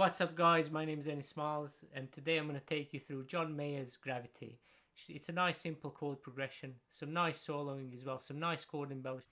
What's up guys, my name is Ennis Smiles and today I'm going to take you through John Mayer's Gravity. It's a nice simple chord progression, some nice soloing as well, some nice chord embellishments.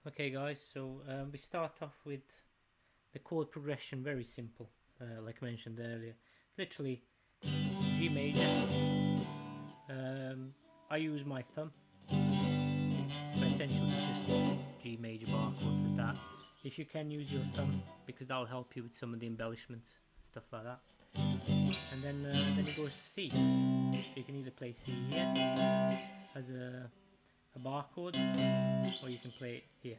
Okay guys, so we start off with the chord progression, very simple, like I mentioned earlier. Literally G major. I use my thumb, but essentially just G major bar chord as that. If you can use your thumb, because that'll help you with some of the embellishments and stuff like that. And then it goes to C. You can either play C here as a bar chord, or you can play it here.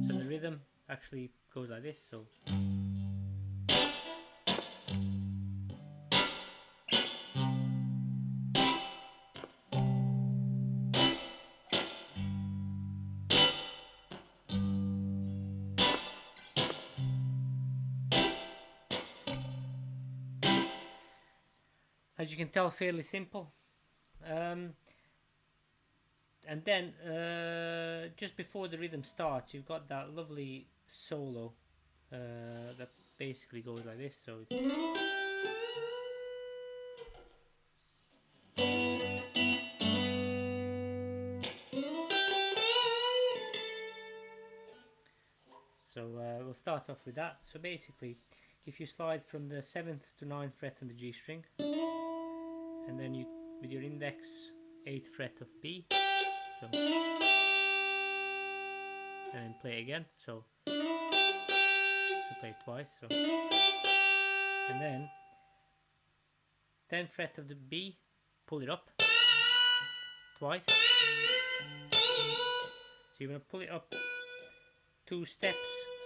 So the rhythm actually goes like this. So as you can tell, fairly simple. And then just before the rhythm starts, you've got that lovely solo that basically goes like this. So we'll start off with that. So basically, if you slide from the 7th to 9th fret on the G string, and then you with your index 8th fret of B, so, and then play again. So play it twice. So, and then 10th fret of the B, pull it up twice. So you're gonna pull it up 2 steps.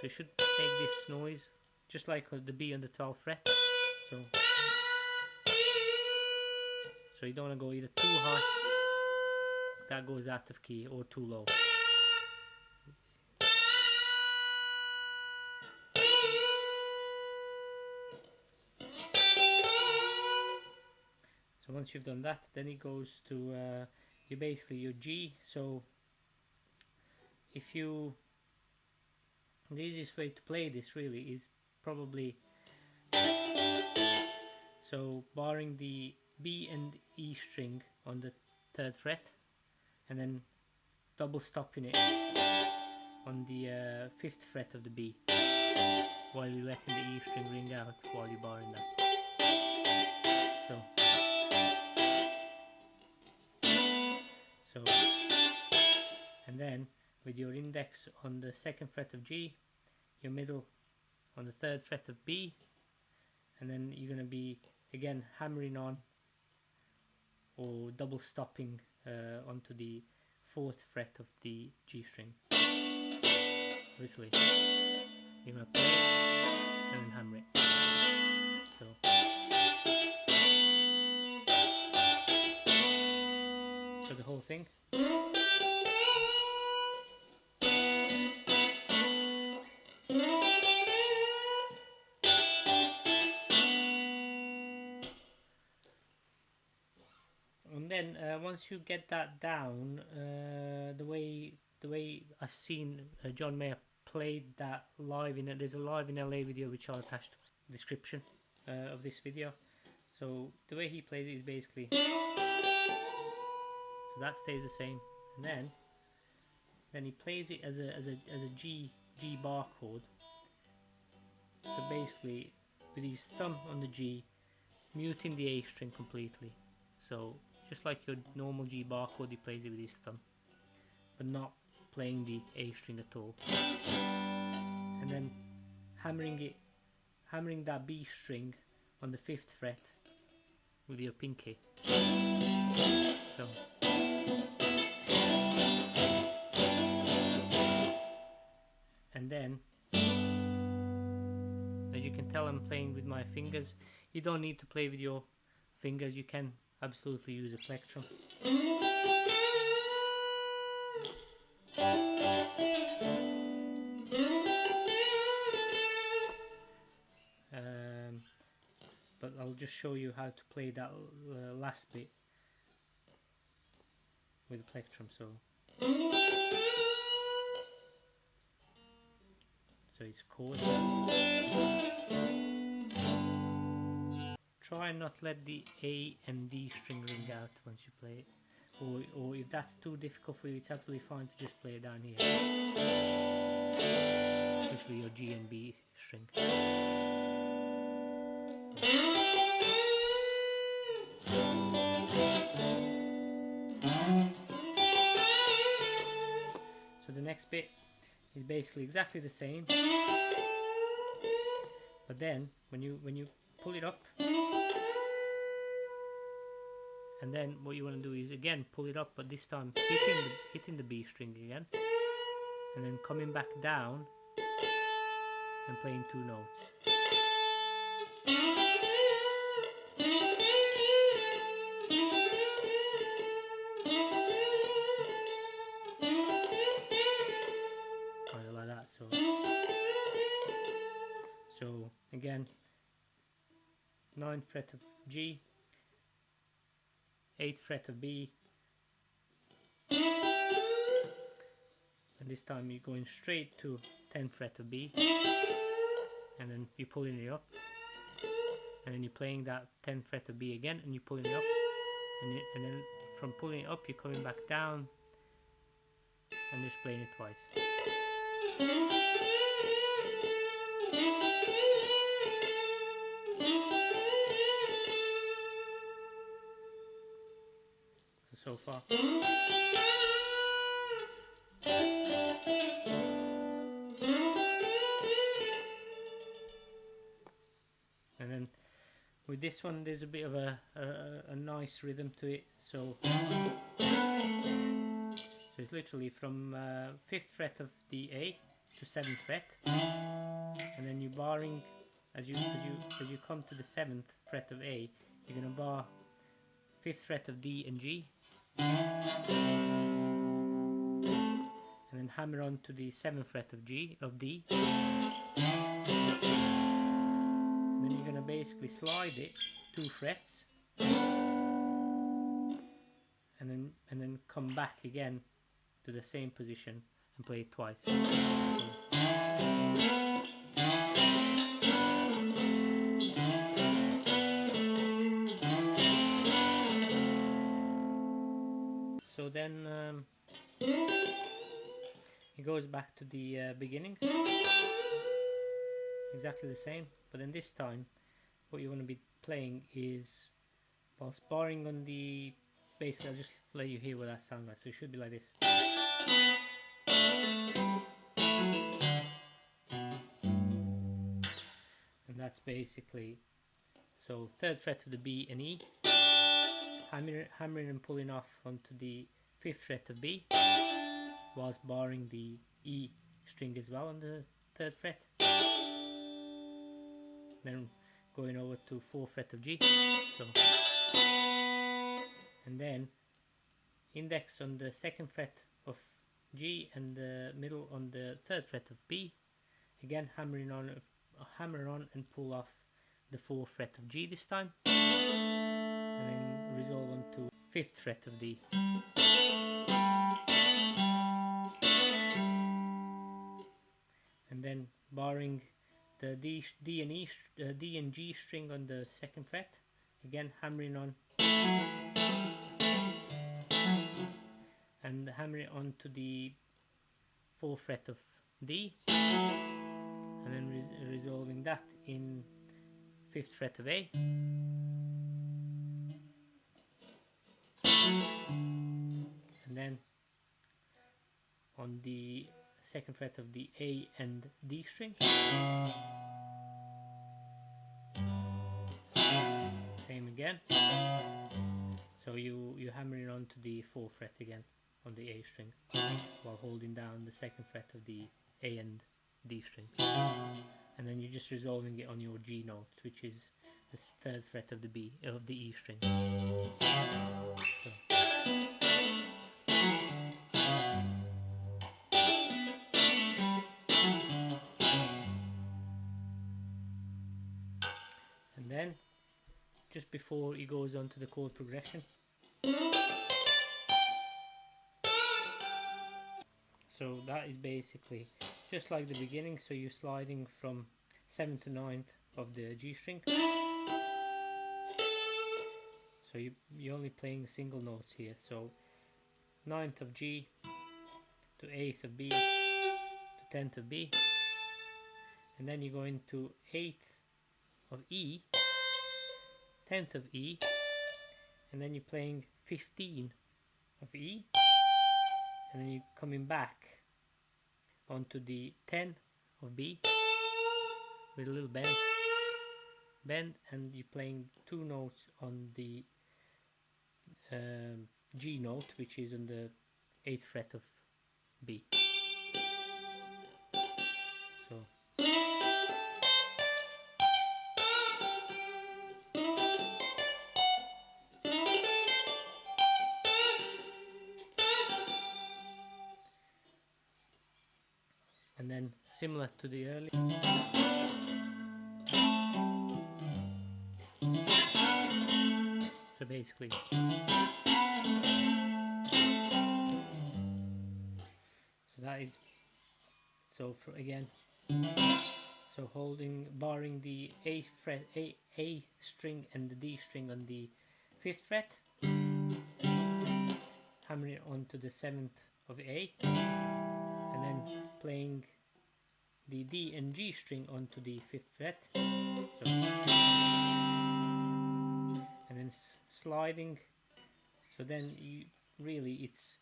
So you should make this noise just like the B on the 12th fret. So you don't want to go either too high, that goes out of key, or too low. So once you've done that, then it goes to basically your G. So the easiest way to play this really is probably, so barring the B and E string on the 3rd fret, and then double stopping it on the 5th fret of the B, while you're letting the E string ring out while you're barring that. So and then with your index on the 2nd fret of G, your middle on the 3rd fret of B, and then you're going to be again hammering on or double stopping onto the 4th fret of the G string. Literally, you're going to play it and then hammer it. So the whole thing. And then once you get that down, the way I've seen John Mayer played that live there's a live in LA video which I'll attach to the description of this video. So the way he plays it is basically, so that stays the same, and then he plays it as a G bar chord. So basically with his thumb on the G, muting the A string completely. So just like your normal G bar chord, he plays it with his thumb, but not playing the A string at all. And then hammering that B string on the 5th fret with your pinky. So and then, as you can tell, I'm playing with my fingers. You don't need to play with your fingers, you can absolutely use a plectrum. But I'll just show you how to play that last bit with a plectrum. So it's chord. Try and not let the A and D string ring out once you play it, or if that's too difficult for you, it's absolutely fine to just play it down here, especially your G and B string. So the next bit is basically exactly the same, but then when you pull it up, and then what you want to do is again pull it up, but this time hitting the B string again, and then coming back down and playing 2 notes. Kind of like that. So again, 9th fret of G, 8th fret of B, and this time you're going straight to 10th fret of B, and then you're pulling it up, and then you're playing that 10th fret of B again, and you're pulling it up, and then from pulling it up you're coming back down and just playing it twice. So far. And then with this one there's a bit of a nice rhythm to it, so it's literally from 5th fret of the A to 7th fret, and then you're barring as you come to the 7th fret of A, you're going to bar 5th fret of D and G, and then hammer on to the 7th fret of D, and then you're going to basically slide it 2 frets, and then come back again to the same position and play it twice. So then it goes back to the beginning, exactly the same, but then this time what you want to be playing is, while sparring on the, basically I'll just let you hear what that sounds like, so it should be like this. And that's basically, so 3rd fret of the B and E, hammering and pulling off onto the 5th fret of B, whilst barring the E string as well on the 3rd fret, then going over to 4th fret of G, so, and then index on the 2nd fret of G and the middle on the 3rd fret of B, again hammer on and pull off the 4th fret of G this time, and then resolve on to 5th fret of D. And then barring the D and G string on the 2nd fret, again hammering on and hammering on to the 4th fret of D, and then resolving that in 5th fret of A, and then on the 2nd fret of the A and D string, same again. So you hammer it onto the 4th fret again on the A string while holding down the 2nd fret of the A and D string, and then you're just resolving it on your G note, which is the 3rd fret of the E string. So. And then just before he goes on to the chord progression, so that is basically just like the beginning. So you're sliding from 7th to 9th of the G string, so you're only playing single notes here. So 9th of G to 8th of B to 10th of B, and then you go into 8th of E, 10th of E, and then you're playing 15 of E, and then you're coming back onto the 10 of B with a little bend, and you're playing 2 notes on the G note, which is on the 8th fret of B. So and then similar to the earlier, so basically that is, so for again, so holding, barring the A fret, A string and the D string on the 5th fret, hammering it onto the 7th of A, and then playing the D and G string onto the 5th fret, so, and then sliding. So then you really, it's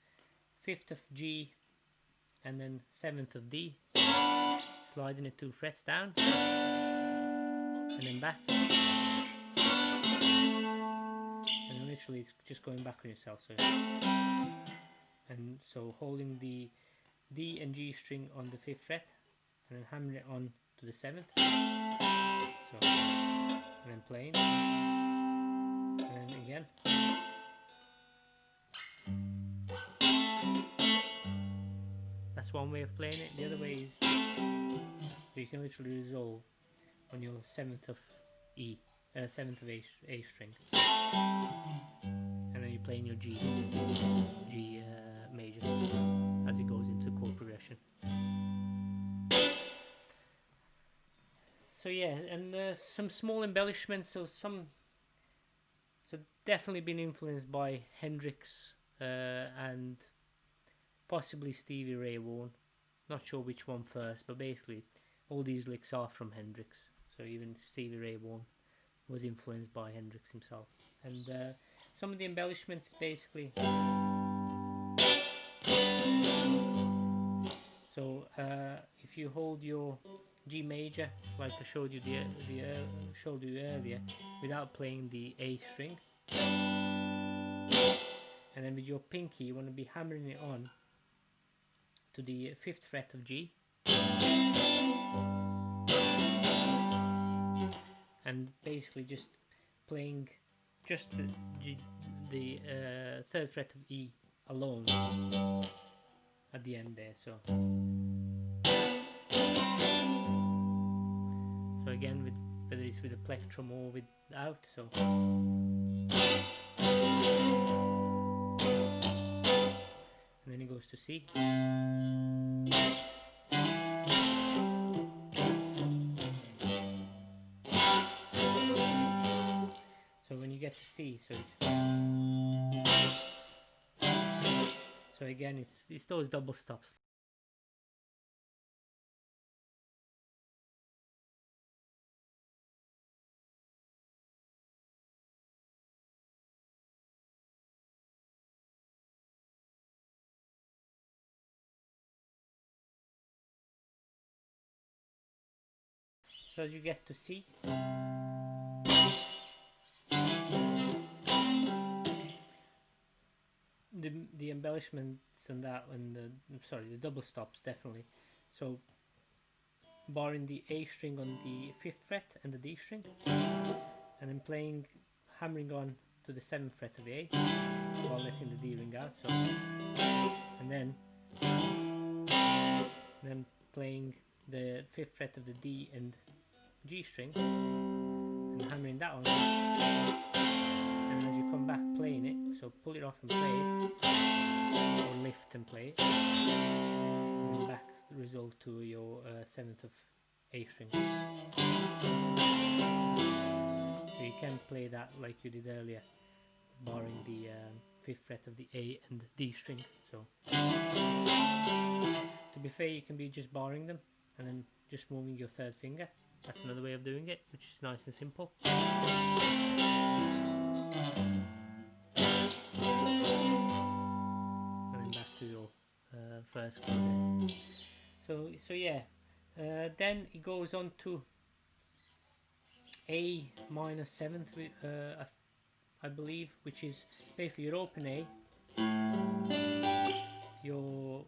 5th of G and then 7th of D, sliding it 2 frets down and then back, and literally it's just going back on yourself. So, and so holding the D and G string on the 5th fret and then hammering it on to the 7th, so, and then playing, and then again. That's one way of playing it. The other way is you can literally resolve on your 7th of E, 7th of A string, and then you're playing your G major as it goes into chord progression. So yeah, and some small embellishments. So definitely been influenced by Hendrix and possibly Stevie Ray Vaughan. Not sure which one first, but basically all these licks are from Hendrix. So even Stevie Ray Vaughan was influenced by Hendrix himself. And some of the embellishments basically. So if you hold your G major, like I showed you showed you earlier, without playing the A string, and then with your pinky you want to be hammering it on to the 5th fret of G, and basically just playing just the 3rd fret of E alone at the end there. So again, with whether it's with a plectrum or without, so and then it goes to C. So when you get to C, so again it's those double stops. So as you get to C, the embellishments and that, and the double stops definitely. So barring the A string on the 5th fret and the D string, and then playing, hammering on to the 7th fret of the A while letting the D ring out. So, and then playing the 5th fret of the D and G string and hammering that on, and as you come back playing it, so pull it off and play it, or lift and play it, and then back resolve to your 7th of A string. So you can play that like you did earlier, barring the 5th fret of the A and D string. So to be fair, you can be just barring them and then just moving your 3rd finger. That's another way of doing it, which is nice and simple. And then back to your 1st chord. So yeah, then it goes on to A minor 7th, I believe, which is basically your open A, your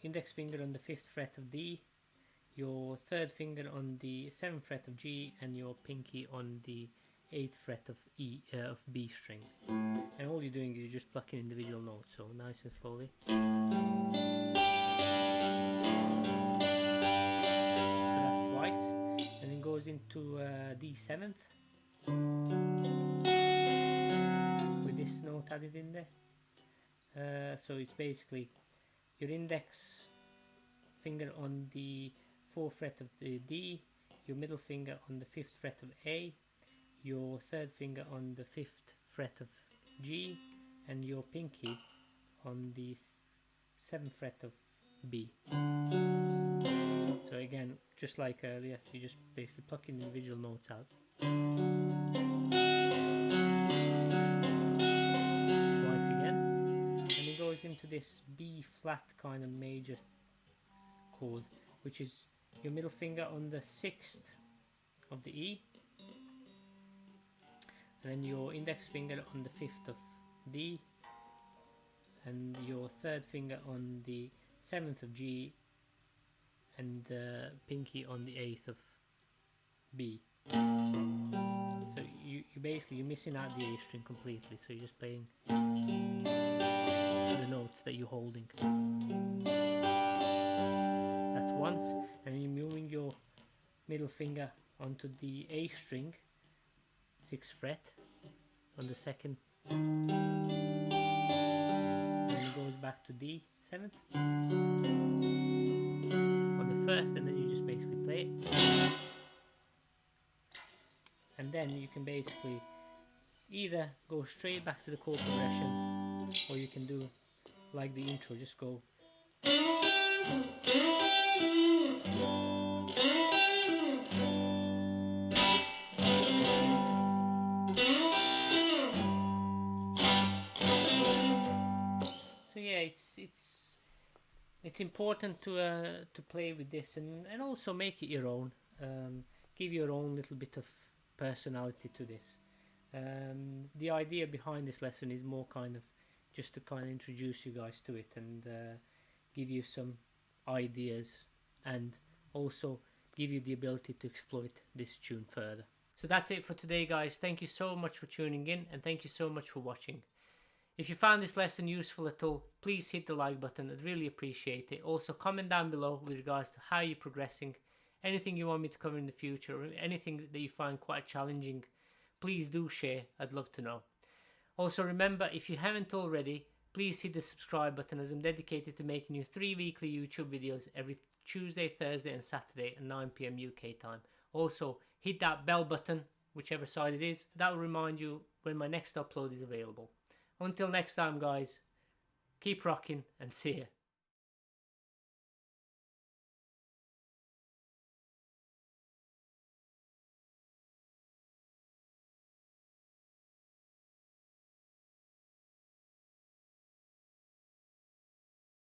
index finger on the 5th fret of D, your 3rd finger on the 7th fret of G, and your pinky on the 8th fret of of B string. And all you're doing is just plucking individual notes, so nice and slowly. So that's twice, and then goes into D7th with this note added in there. So it's basically your index finger on the 4th fret of the D, your middle finger on the 5th fret of A, your 3rd finger on the 5th fret of G, and your pinky on the 7th fret of B. So again, just like earlier, you're just basically plucking individual notes out. Twice again, and it goes into this B flat kind of major chord, which is your middle finger on the 6th of the E, and then your index finger on the 5th of D, and your 3rd finger on the 7th of G, and pinky on the 8th of B. So you're missing out the A string completely, so you're just playing the notes that you're holding. That's once, and then you're moving your middle finger onto the A string, 6th fret, on the 2nd, and then it goes back to D7th on the 1st, and then you just basically play it. And then you can basically either go straight back to the chord progression, or you can do like the intro, just go. So yeah, it's important to play with this and also make it your own. Give your own little bit of personality to this. The idea behind this lesson is more kind of just to kind of introduce you guys to it and give you some ideas and also give you the ability to exploit this tune further. So that's it for today, guys. Thank you so much for tuning in, and thank you so much for watching. If you found this lesson useful at all, please hit the like button. I'd really appreciate it. Also, comment down below with regards to how you're progressing, anything you want me to cover in the future, or anything that you find quite challenging. Please do share. I'd love to know. Also, remember, if you haven't already, please hit the subscribe button, as I'm dedicated to making you 3 weekly YouTube videos every Tuesday, Thursday and Saturday at 9 PM UK time. Also, hit that bell button, whichever side it is. That'll remind you when my next upload is available. Until next time, guys, keep rocking and see ya.